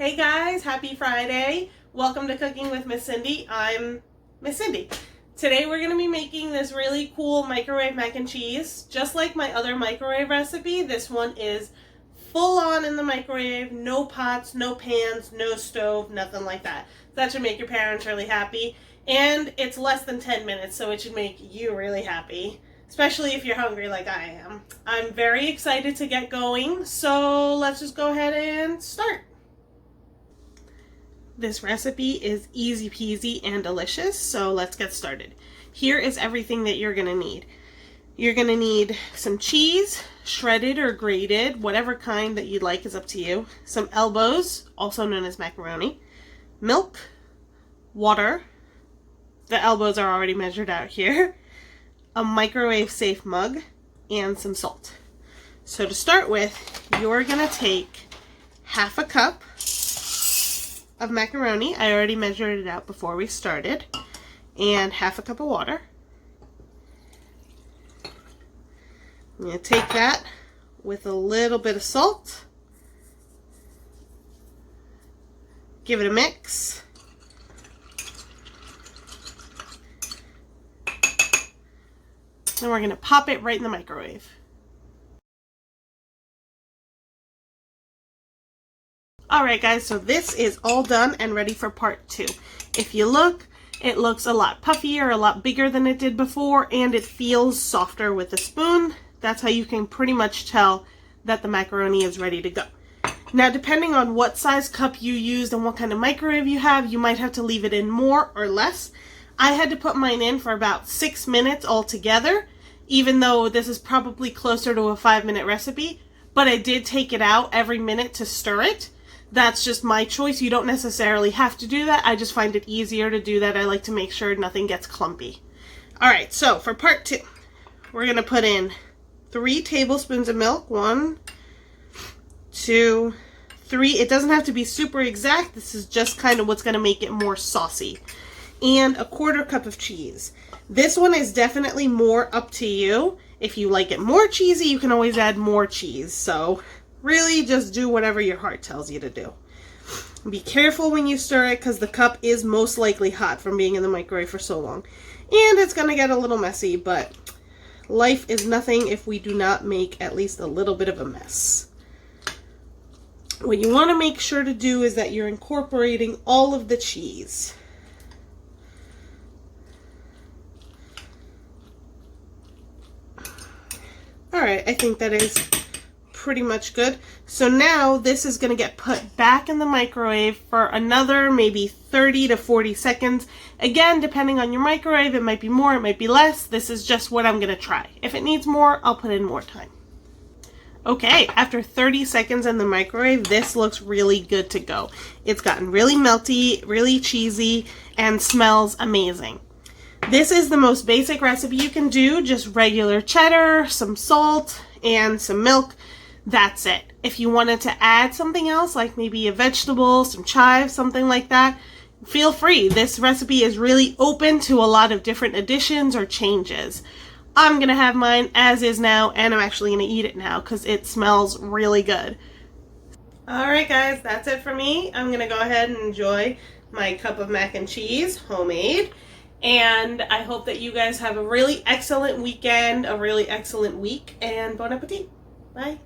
Hey guys, happy Friday. Welcome to Cooking with Miss Cindy. I'm Miss Cindy. Today we're going to be making this really cool microwave mac and cheese. Just like my other microwave recipe, this one is full on in the microwave, no pots, no pans, no stove, nothing like that. That should make your parents really happy. And it's less than 10 minutes, so it should make you really happy, especially if you're hungry like I am. I'm very excited to get going, so let's just go ahead and start. This recipe is easy peasy and delicious, so let's get started. Here is everything that you're gonna need. You're gonna need some cheese, shredded or grated, whatever kind that you'd like is up to you. Some elbows, also known as macaroni, milk, water, the elbows are already measured out here, a microwave safe mug, and some salt. So to start with, you're gonna take half a cup of macaroni. I already measured it out before we started, and half a cup of water. I'm going to take that with a little bit of salt, give it a mix, then we're going to pop it right in the microwave. Alright guys, so this is all done and ready for part 2. If you look, it looks a lot puffier, a lot bigger than it did before, and it feels softer with a spoon. That's how you can pretty much tell that the macaroni is ready to go. Now, depending on what size cup you used and what kind of microwave you have, you might have to leave it in more or less. I had to put mine in for about 6 minutes altogether, even though this is probably closer to a 5-minute recipe, but I did take it out every minute to stir it. That's just my choice. You don't necessarily have to do that. I just find it easier to do that. I like to make sure nothing gets clumpy. Alright, so for part 2, we're going to put in 3 tablespoons of milk. 1, 2, 3. It doesn't have to be super exact. This is just kind of what's going to make it more saucy. And a 1/4 cup of cheese. This one is definitely more up to you. If you like it more cheesy, you can always add more cheese. So really just do whatever your heart tells you to do. Be careful when you stir it because the cup is most likely hot from being in the microwave for so long. And it's going to get a little messy, but life is nothing if we do not make at least a little bit of a mess. What you want to make sure to do is that you're incorporating all of the cheese. Alright, I think that is pretty much good. So now this is going to get put back in the microwave for another maybe 30 to 40 seconds. Again, depending on your microwave, it might be more, it might be less. This is just what I'm going to try. If it needs more, I'll put in more time. Okay, after 30 seconds in the microwave, this looks really good to go. It's gotten really melty, really cheesy, and smells amazing. This is the most basic recipe you can do, just regular cheddar, some salt, and some milk. That's it. If you wanted to add something else, like maybe a vegetable, some chives, something like that, feel free. This recipe is really open to a lot of different additions or changes. I'm going to have mine as is now, and I'm actually going to eat it now because it smells really good. Alright guys, that's it for me. I'm going to go ahead and enjoy my cup of mac and cheese, homemade. And I hope that you guys have a really excellent weekend, a really excellent week, and bon appetit. Bye.